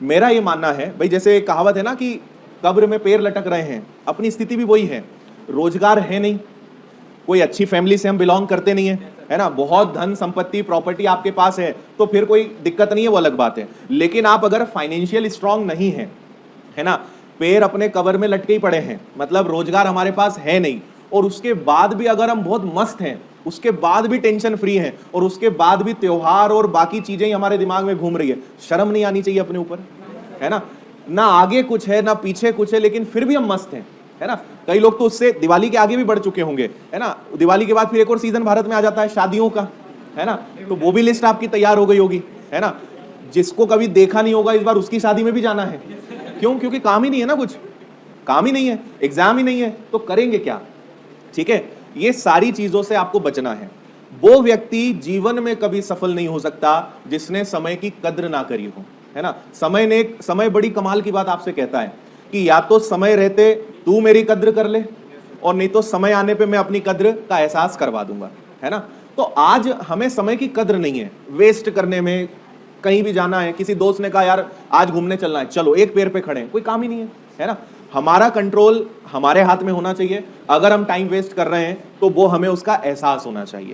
मेरा ये मानना है भाई, जैसे कहावत है ना कि कब्र में पैर लटक रहे हैं, अपनी स्थिति भी वही है। रोजगार है नहीं, कोई अच्छी फैमिली से हम बिलोंग करते नहीं है ना, बहुत धन संपत्ति प्रॉपर्टी आपके पास है तो फिर कोई दिक्कत नहीं है, वो अलग बात है। लेकिन आप अगर फाइनेंशियल स्ट्रांग नहीं है ना, पैर अपने कब्र में लटके ही पड़े हैं, मतलब रोजगार हमारे पास है नहीं, और उसके बाद भी अगर हम बहुत मस्त हैं, उसके बाद भी टेंशन फ्री हैं, और उसके बाद भी त्योहार और बाकी चीजें ही हमारे दिमाग में घूम रही है, शर्म नहीं आनी चाहिए अपने ऊपर, है ना? ना आगे कुछ है ना पीछे कुछ है, लेकिन फिर भी हम मस्त हैं, है ना? कई लोग तो उससे दिवाली के आगे भी बढ़ चुके होंगे, है ना? दिवाली के बाद फिर एक और सीजन भारत में आ जाता है शादियों का, है ना? तो वो भी लिस्ट आपकी तैयार हो गई होगी, है ना? जिसको कभी देखा नहीं होगा इस बार उसकी शादी में भी जाना है। क्यों? क्योंकि काम ही नहीं है ना, कुछ काम ही नहीं है, एग्जाम ही नहीं है, तो करेंगे क्या? ठीक है, ये सारी चीजों से आपको बचना है। वो व्यक्ति जीवन में कभी सफल नहीं हो सकता जिसने समय की कद्र ना करी हो, है ना? समय बड़ी कमाल की बात आपसे कहता है कि या तो समय रहते तू मेरी कद्र कर ले, और नहीं तो समय आने पे मैं अपनी कद्र का एहसास करवा दूंगा, है ना? तो आज हमें समय की कद्र नहीं है, वेस्ट करने में। कहीं भी जाना है, किसी दोस्त ने कहा यार आज घूमने चलना है, चलो, एक पैर पे खड़े हैं, कोई काम ही नहीं है ना? हमारा कंट्रोल हमारे हाथ में होना चाहिए। अगर हम टाइम वेस्ट कर रहे हैं तो वो हमें उसका एहसास होना चाहिए।